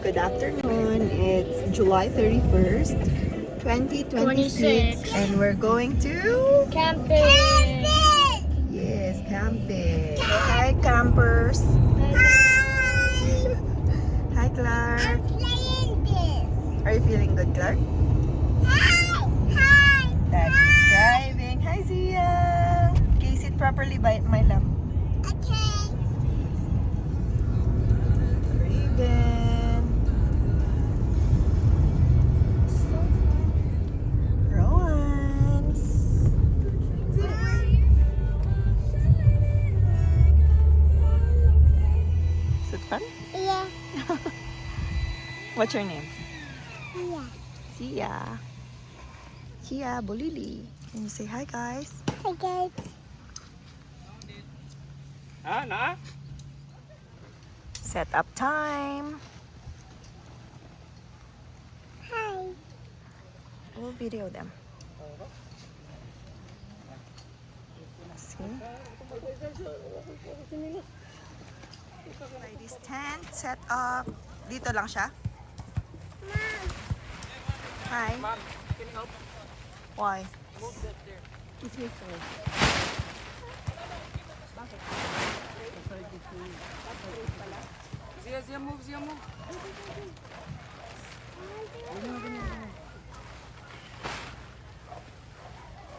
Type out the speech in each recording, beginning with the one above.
Good afternoon. It's July 31st, 2026, and we're going to Camping! yes, camping. Hi, campers. Hi, Clark. Are you feeling good, Clark? Daddy's driving. Hi, Zia. Okay, sit properly by my love. Raven. Rowan's. Is it fun? Yeah. What's your name? Yeah. Zia. Zia Bolili. Can you say hi, guys? Hi guys. Set up time. Hi. We'll video them. See? Ladies tent set up. Dito lang siya. Hi. Ma'am, can you help? Why? Move that there. It's your fault. Zia, move, Zia, move.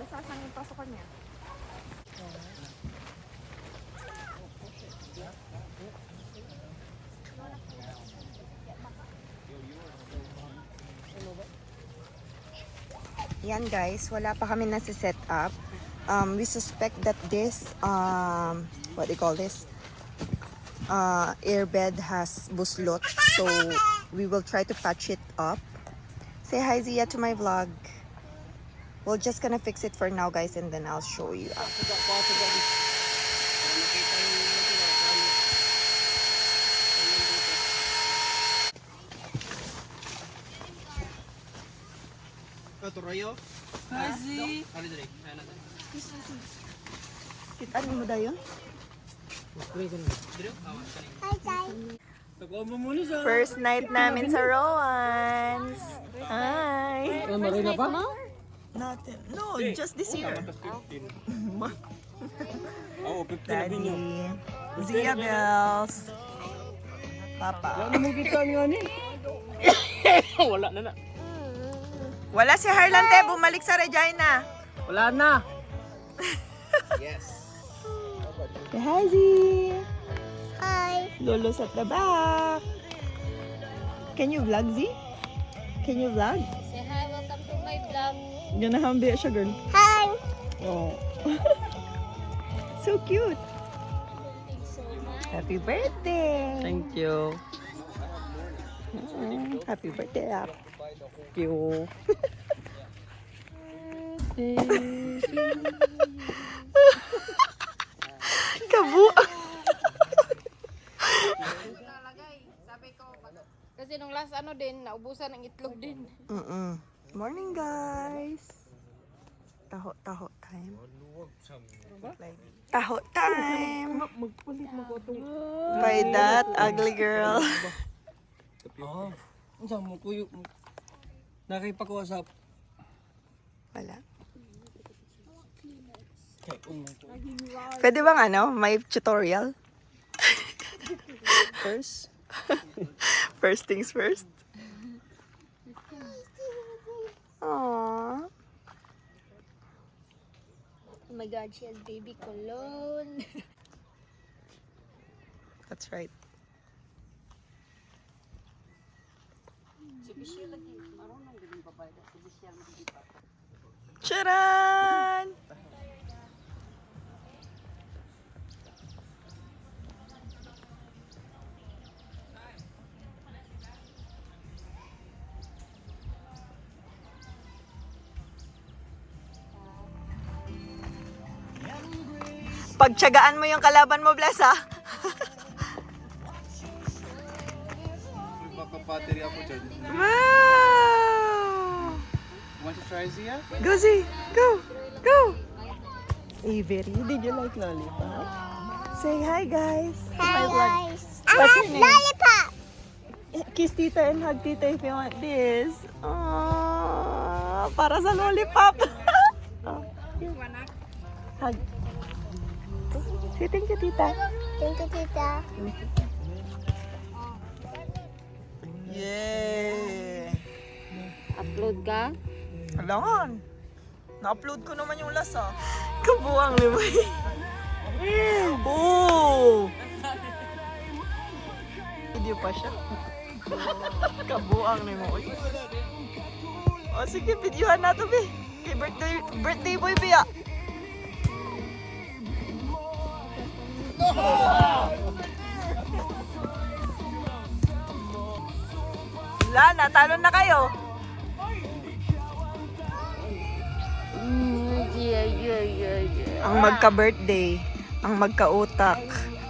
Saan yung pasokan niya? Yan guys, wala pa kami nasi-set up. We suspect that this, what do you call this? Airbed has buslot, so we will try to patch it up. Say hi Zia to my vlog. We're just gonna fix it for now guys, and then I'll show you after. Ito, Royo. Hi, Zee. Kitaan mo dayon? Hi guys. First night namin sa Rowan's. Hi. Marina pa? Nothing. No, just this year. Oo, 15 Daddy. Zia Bells. Papa. Ano mo kita nga ni? Wala na. Wala si Harlante. Bumalik sa Regina. Wala na. Yes. Say hi, Zee. Hi. Lolo's at the back. Can you vlog, Zee? Can you vlog? Say hi, welcome to my vlog. Ganahambi siya, girl. Hi. Oh. So cute. Thanks so much. Happy birthday. Thank you. Happy birthday, Ak. Thank you. Kabu. Kasi nung last ano din, naubusan ng itlog din. Morning, guys. Taho time. Taho time. By that ugly girl. Oo. Ang sama mo kuyo. Nakipag-usap. Wala. Kay Pwede bang ano, may tutorial? first. First things first. Aww. Oh my god, she has baby cologne. That's right. Charan! Pagtsagaan mo yung kalaban mo, Bless, ha? Magka-battery ako dyan. Wow! Want to try, Zia? Go, Z! Go! Go! Avery, did you like lollipop? Say hi, guys. Hi guys. What's your name? Lollipop. kiss tita and hug tita if you want this. Para sa lollipop. Oh, here. Hug. Say thank you, tita. Thank you, tita. Yay! Upload ka? Alangan. Na-upload ko naman yung lasa. Kabuang ni Boy. Oh! Video pa siya. Kabuang ni Boy. O sige, videohan na to, be. Kay birthday boy, be, ah. Wala na, talo na kayo. Ang magka-birthday, ang magka-utak,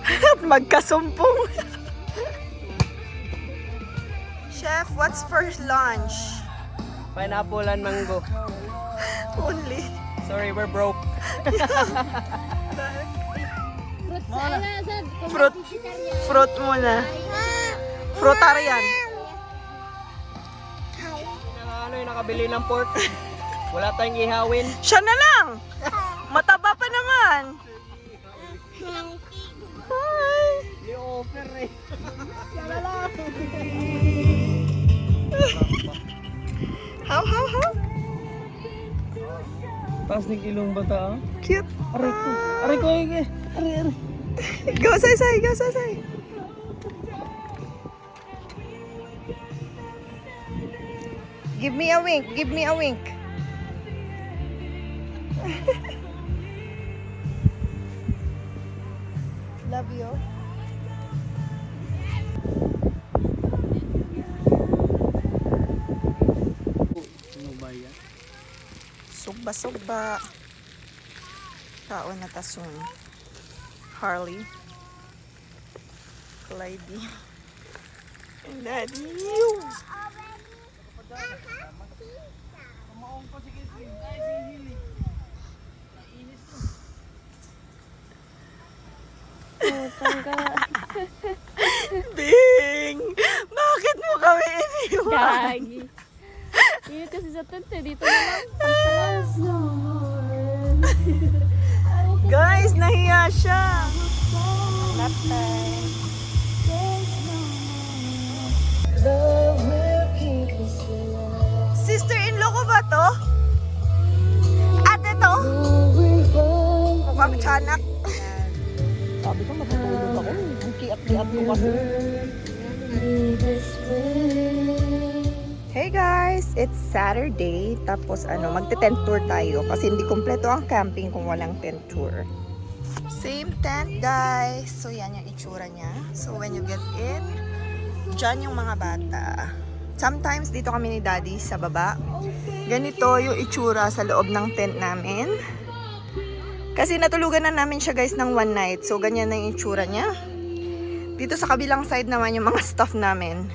at magkasumpong. Chef, what's for lunch? Pineapple and mango. Only. Sorry, we're broke. Fruit. Fruit muna. Fruitarian. Ano yung nakabili ng pork? Wala tayong ihawin. Siya na lang. Mataba pa naman. Hi. Hindi offer eh. How? Taas ng ilong bata ah. Cute. Aray ko. Aray. Go, say. Go, say. Give me a wink. Love you. Ano ba yan? Sugba. Taon na tasun. Harley. Clyde. And Daddy. Bing! Bakit mo kami iniwan? Gagi. Yun kasi sa tente, dito na lang. Pagtalas. Guys, nahiya siya. Nap time. Sister-in-law ko ba to? Ate to? Mukhang tiyanak. Sabi ko matutulog ako. Ang kiat-kiat ko kasi. Hey guys, it's Saturday. Tapos magte-tent tour tayo kasi hindi kompleto ang camping kung walang tent tour. Same tent guys. So yan yung itsura niya. So when you get in, dyan yung mga bata. Sometimes dito kami ni Daddy sa baba. Ganito yung itsura sa loob ng tent namin. Kasi natulugan na namin siya guys ng one night. So ganyan na yung itsura niya. Dito sa kabilang side naman yung mga stuff namin.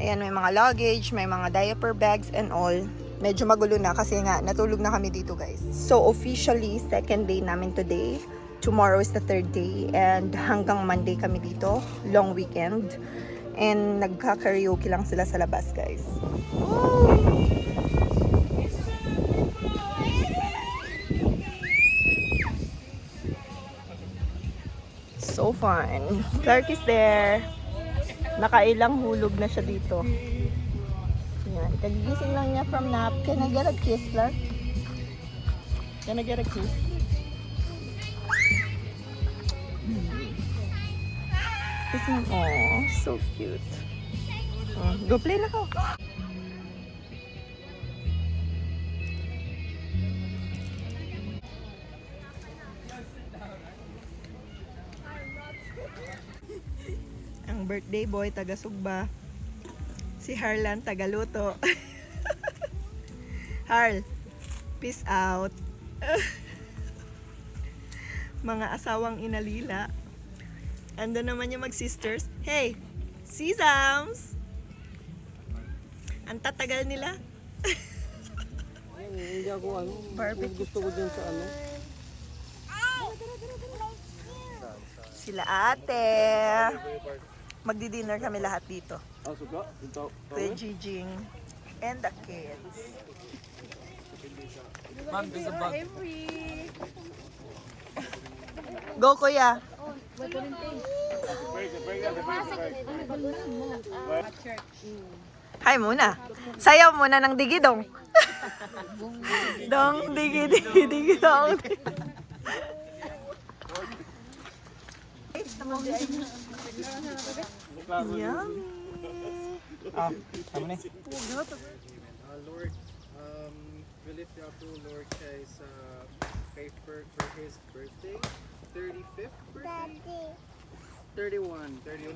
Ayan, may mga luggage, may mga diaper bags and all. Medyo magulo na kasi nga natulog na kami dito guys. So officially, second day namin today. Tomorrow is the third day and hanggang Monday kami dito. Long weekend. And nagka-karaoke lang sila sa labas guys. Woo! So fun. Clark is there. Nakailang hulog na siya dito. Yan. Kagigising lang niya from nap. Can I get a kiss, Clark? Can I get a kiss? Kiss mo. Aww, so cute. Go play na ko. Ang birthday boy, taga Sugba. Si Harlan, taga Luto. Harl, peace out. Mga asawang inalila. Ando naman yung mag-sisters. Hey, Sesams! Ang tatagal nila. Hindi ako Barbecue. gusto ko dyan sa ano. Sila ate. Magdi-dinner kami lahat dito. Ah, suka? Ito. Kuya Jijing and the kids. Ma'am, there's a bug. Go, Kuya. Hi muna. Sayaw muna ng digidong. Dong, digi, digi, digi, dong. Yummy. Lord, we lift you up to Lord Chai's for his birthday, 35th birthday? 31 birthday.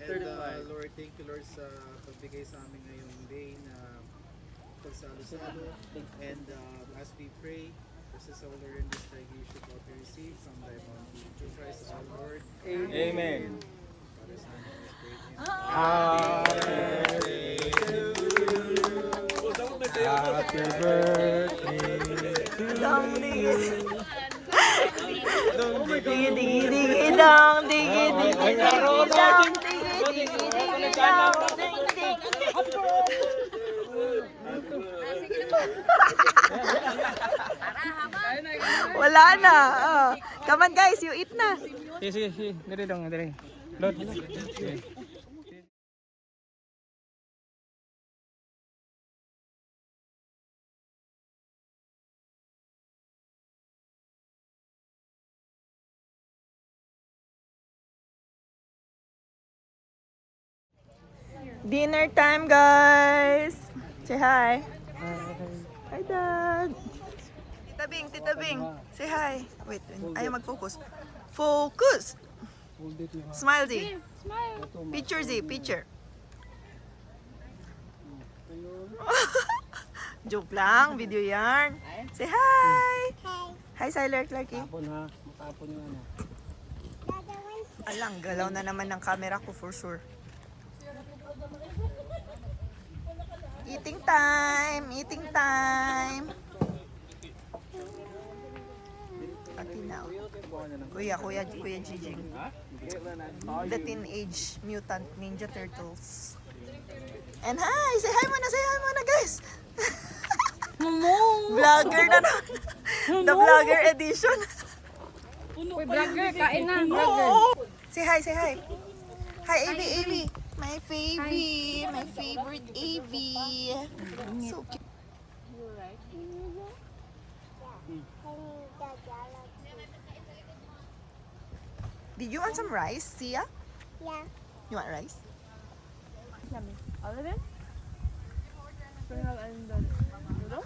And Lord, thank you Lord sa pagbigay sa amin ngayong day na pagsalo-salo. And as we pray, this is all Lord in this day you should all receive from thy bounty. Through Christ our Lord. Amen. Father, Son, and Holy Spirit. Amen. Happy birthday. Dong, digi. Digi, digi, digi, dong, digi, digi, digi, dong, digi, digi, digi, dong, digi, digi. Wala na. Oh. Come on guys, you eat na. Sige. Dali dong, dali. Lord. Dinner time, guys. Say hi. Hi, Dad. Tita Bing. Say hi. Wait, ayaw mag-focus. Focus! Smile, Z. Smile. Picture, Z. Picture. Joke lang. Video yarn. Say hi. Hi, Siler Clarky. Matapon ha. Matapon yung ano. Alang, galaw na naman ng camera ko for sure. Eating time! Eating time! Pati now. Kuya Jijing. The Teenage Mutant Ninja Turtles. And hi! Say hi muna guys! Vlogger na naman. The vlogger edition. Uy, vlogger, kain na, vlogger. Say hi. Hi, AB. My favorite AB. So cute. Did you want some rice, Sia? Yeah. You want rice? All of it? Sprinkle and the noodle?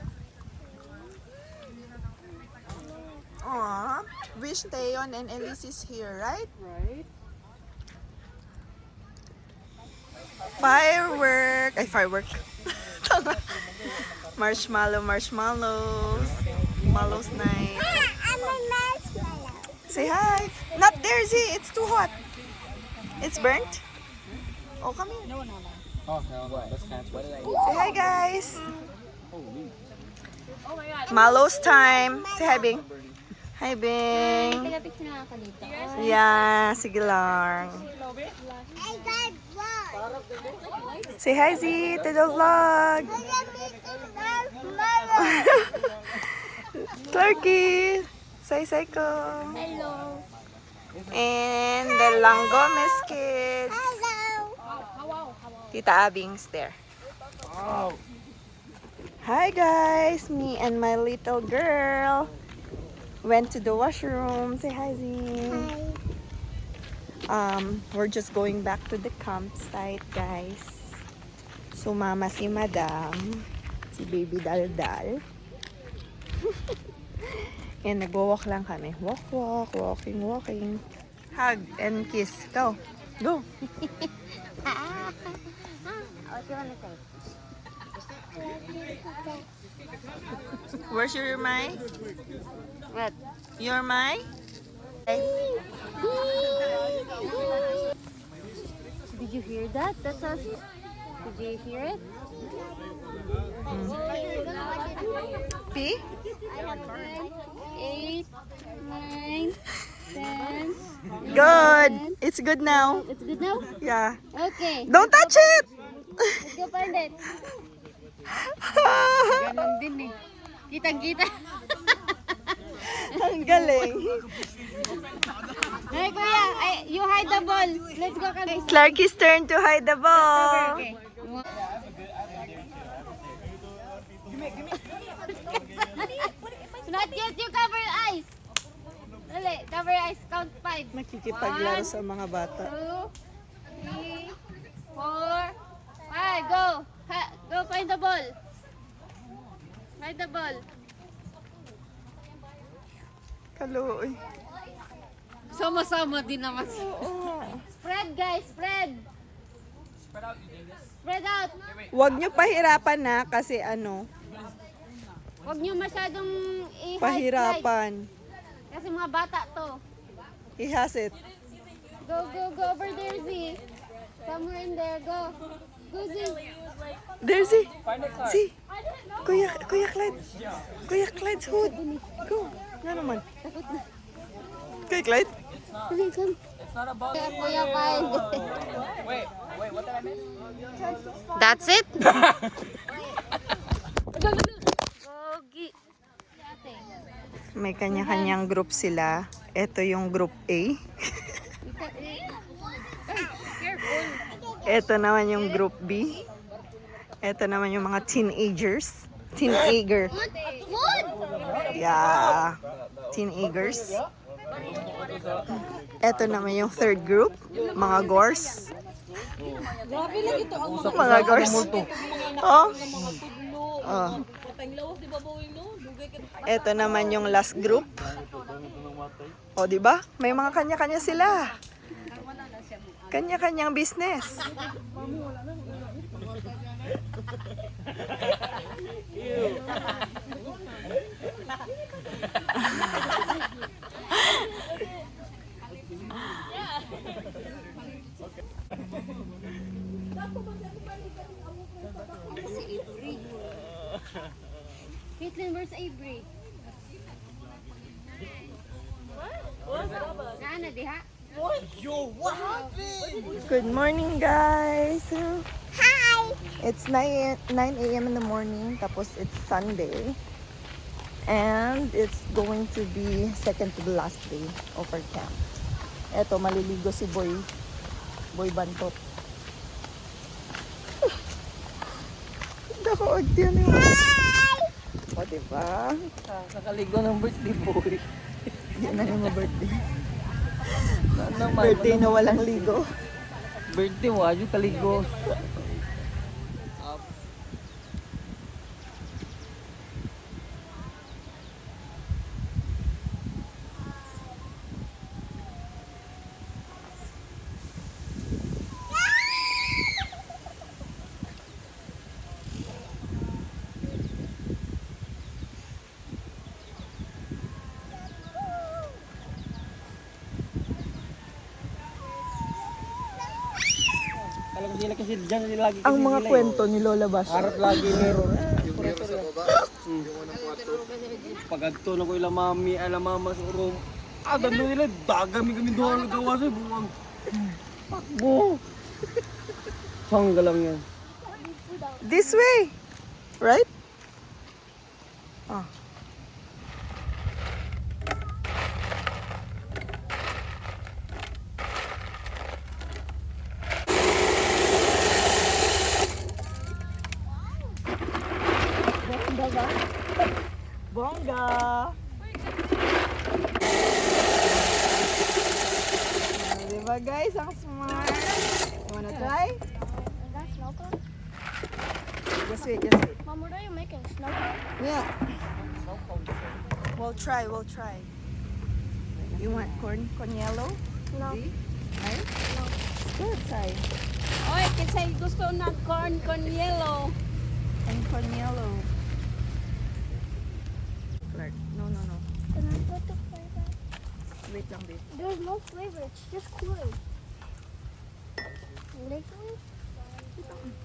Aww. Wish Teon and Elise is here, right? Right. Firework! Marshmallows. Mallows night. I'm a marshmallow. Say hi. Not there, Z. It's too hot. It's burnt. Oh, come here. Oh, no. That's canceled. Say hi, guys. Mallows time. Say hi, Bing. Hi, Bing. Taga-picture na ako dito. Yeah, sige lang. I got one. Say hi, Z, to the vlog. Clarky. Say ko. Hello. And the Langomez kids. Hello. Tita Abing's there. Hi guys, me and my little girl went to the washroom. Say hi, Z. We're just going back to the campsite, guys. Sumama si Madam, si Baby Daldal. And nag-walk lang kami. Walking. Hug and kiss. Go. What do you want to say? Where's your mic? What? Your mic? Did you hear that? That's us. Did you hear it? P? 8, 9, 10, Good. It's good now. It's good now? Yeah. Okay. Don't touch it! Let's go find it. Ganon din eh. Kitang-kita. Ang galing. Hey, kuya, you hide the ball. Let's go, guys. Clarky's turn to hide the ball. Okay. Not yet, you cover your eyes. Dali, cover your eyes. Count 5. Nakikipaglaro sa mga bata. 2, 3, 4, 5. Go. Go find the ball. Find the ball. Kaluoy. Sama-sama din naman. Spread, guys. Spread. Spread out. Huwag nyo pahirapan na kasi ano, Huwag niyo masyadong i-hide. pahirapan. Kasi mga bata to. He has it. Go, go, go over there, Z. Somewhere in there. Go. Go, Z. There's he. See? Kuya Clyde. Kuya Clyde's hood. Go. Nga naman. Kuya Clyde? Okay, come. Kaya Kuya Kyle. Wait, what did I miss? That's it? Gogi. May kanya-kanyang group sila. Ito yung group A. Ito naman yung group B. Ito naman yung mga teenagers. Teenager. Yeah. Teenagers. Ito naman yung third group. Mga gors. Mga gors. Oh. Oh. Ito naman yung last group. O, di ba? May mga kanya-kanya sila. Kanya-kanyang business. Caitlin, where's Avery? Nana, diha? Good morning, guys. Hi. It's 9 a.m. in the morning. Tapos it's Sunday. And it's going to be second to the last day of our camp. Eto, maliligo si Boy Bantot. Dako, agdiyan yun. O, diba? Nakaligo ng birthday boy. Yan na yung birthday. Birthday na walang ligo. Birthday mo, ayun kaligo. Alam ko sila kasi dyan lagi kasi Ang mga sila, kwento ni Lola Bash. harap lagi meron. Pag agto na ko ilang mami, alam mama sa room. Dando nila, dagami kami doon nagawa sa buwang. Pakbo! Sangga lang yan. This way. Right? Ah. Bongga ba? Bongga. Diba guys? Ang smart. You wanna try? That's snow cone? Just wait, just wait. Mom, what are you making? Snow cone? Yeah. We'll try. You want corn yellow? No. See? Right? No. Good side. Oy, kasi gusto ng corn yellow. And corn yellow. Clark. No. Can I put the flavor? Wait lang, babe. There's no flavor. It's just Kool-Aid. Liquid? Liquid?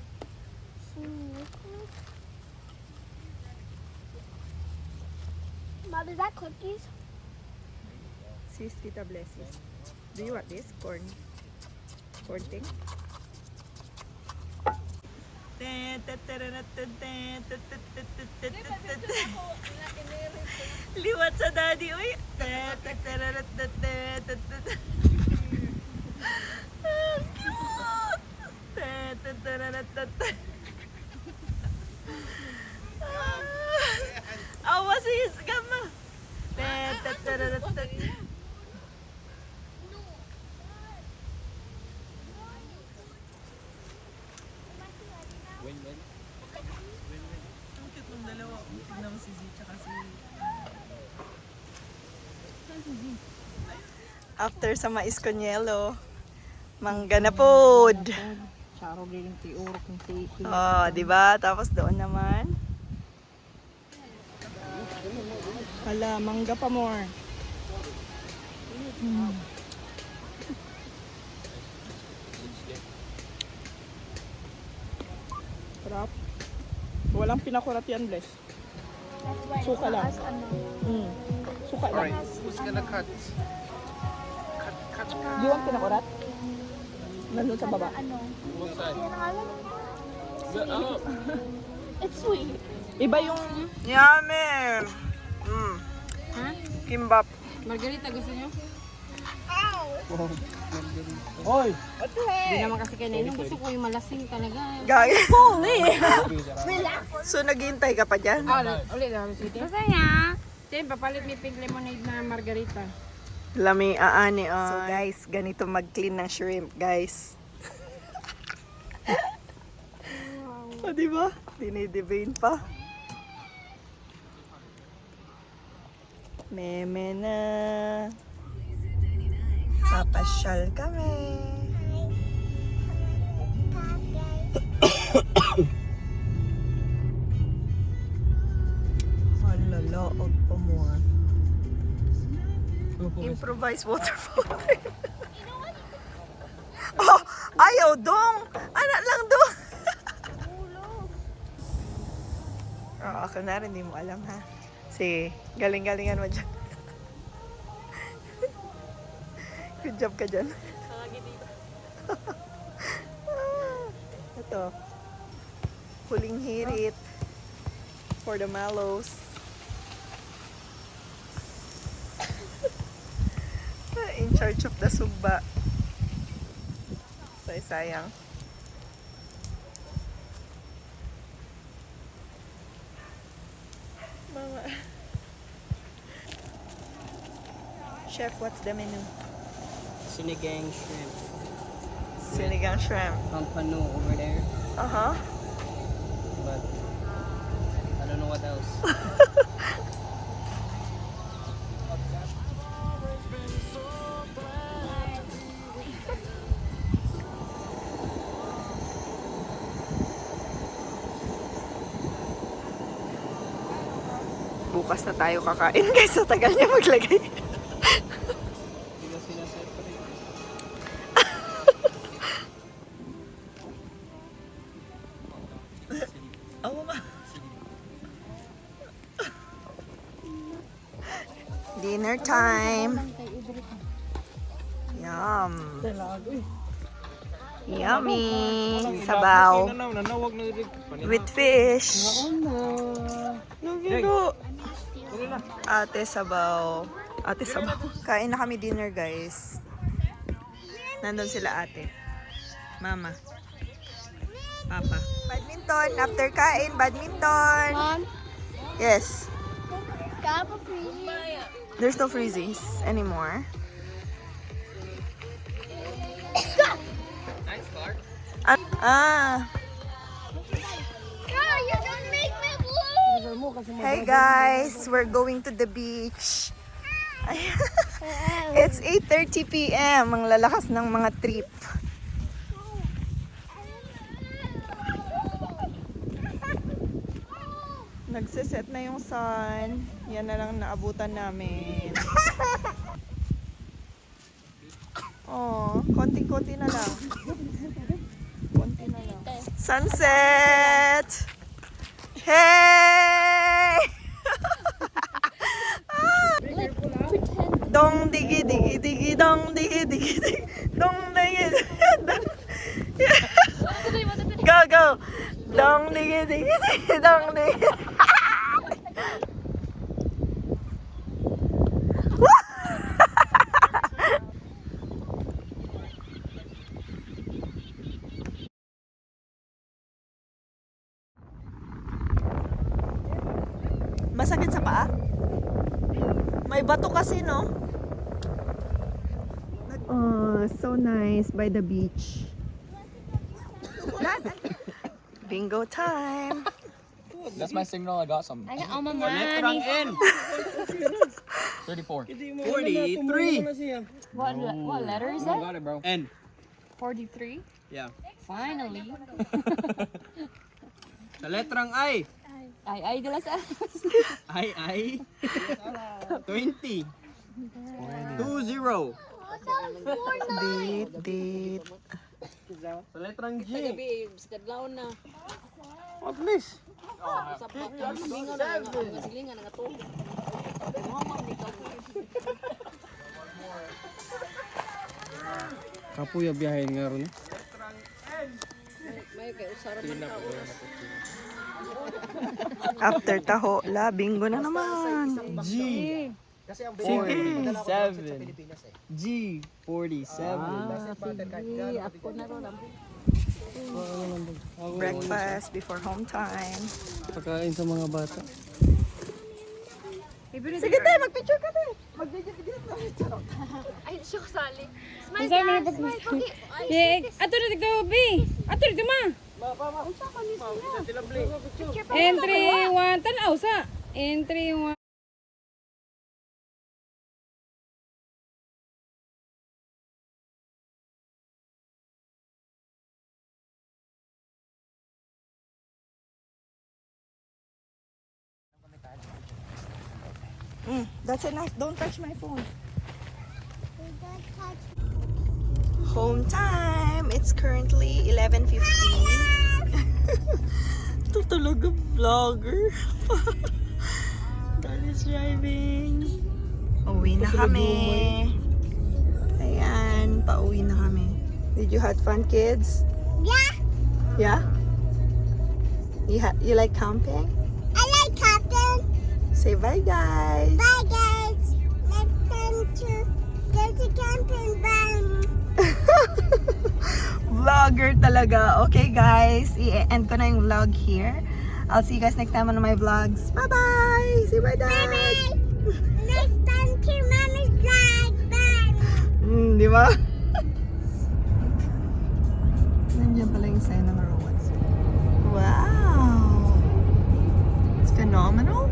Mom, is that cookies? Sis, Tita blesses. Do you want this? Corn thing? Liwat sa daddy, uy! Awa sa isgam mo! Win-win. Ang cute ng dalawa. Tignan mo si Z tsaka si... After sa mais con yelo, mangga na pod. Charo din yung tiurok ng tiki. Oh, di ba? Tapos doon naman. Hala, mangga pa more. Sarap. Walang pinakurat yan, Bless. Suka lang. Suka lang. Alright, who's gonna cut? Cut. You want pinakurat? Nandun sa baba. What side? It's sweet. Iba yung... Yummy! Ha? Kimbap. Margarita, gusto nyo? Hoy! Hindi naman kasi kayo nainom. Gusto ko yung malasing talaga. Gagi. So, naghihintay ka pa dyan? Ulit na, sweetie. Gusto niya? Tim, papalit may pink lemonade na margarita. Lami aani. So, guys, ganito mag-clean ng shrimp, guys. O, diba? Dinidivane pa. Meme na. Papasyal kami. Halala, og pa mo. Improvise water fountain. Oh, ayaw dong. Anak lang dong. Oh, ako na rin, hindi mo alam ha. Sige, galing-galingan mo dyan. Good job ka dyan. Ito. Huling hirit for the mallows. In charge of the sugba. Sayang. Mama. Chef, what's the menu? Sinigang shrimp. Sinigang shrimp. Pampano over there. Uh-huh. But I don't know what else. Bukas na tayo kakain guys. Sa tagal niya maglagay. Hindi na sinaseparate. Oo ma. Dinner time. Yum. Yummy. Sabaw. Nanawag na rin. With fish. Nagigo. Ate sabaw. Kain na kami dinner guys. Nandun sila ate. Mama. Papa. Badminton. After kain, badminton. Mom, Yes. cup of freezy. There's no freezies anymore. Nice Clark. Ah. No, you don't make me blue. Hey guys, we're going to the beach. It's 8:30 p.m. Ang lalakas ng mga trip. Nagsiset na yung sun. Yan na lang naabutan namin. Oh, konti-konti na lang. Konti na lang. Sunset! Hey! Dong digi digi digi dong digi digi digi dong digi Go go. Dong digi digi digi dong digi. Masakit sa paa? May bato kasi, no? Oh, so nice by the beach. Bingo time. That's my signal. I got some. I got all my Letrang money. N. 34. 43. What letter is I that? got it, bro. N. 43. Yeah. Finally. Sa letrang I. Ay, de las I. 20. 20. Date. Sa letrang G. At least. Kapuya biyahin nga ron. After taho, la, bingo na naman. G. Sige. 47. G. 47. Breakfast before home time. Pagkain sa mga bata. Sige tayo, mag-picture ka din. Ay, siya kasali. Smile Isa ka. man Smile. Okay. Ato na tigdo, bi. Ato na ma. Entry 1, tanaw sa. Entry 1. That's enough. Don't touch my phone. Home time. It's currently 11:50. Ito talaga vlogger. Dad is driving. Uwi na kami. Ayan, pauwi na kami. Did you have fun, kids? Yeah, Yeah? You like camping? I like Captain. Say bye, guys. Bye, guys. Let's go to camping. Bye. Vlogger talaga. Okay, guys. I-end ko na yung vlog here. I'll see you guys next time on my vlogs. Bye-bye! Say bye, Dad! Bye. Next time to Mama's vlog. Bye. Di ba? Nandiyan pala yung sign ng robots. Wow! It's phenomenal.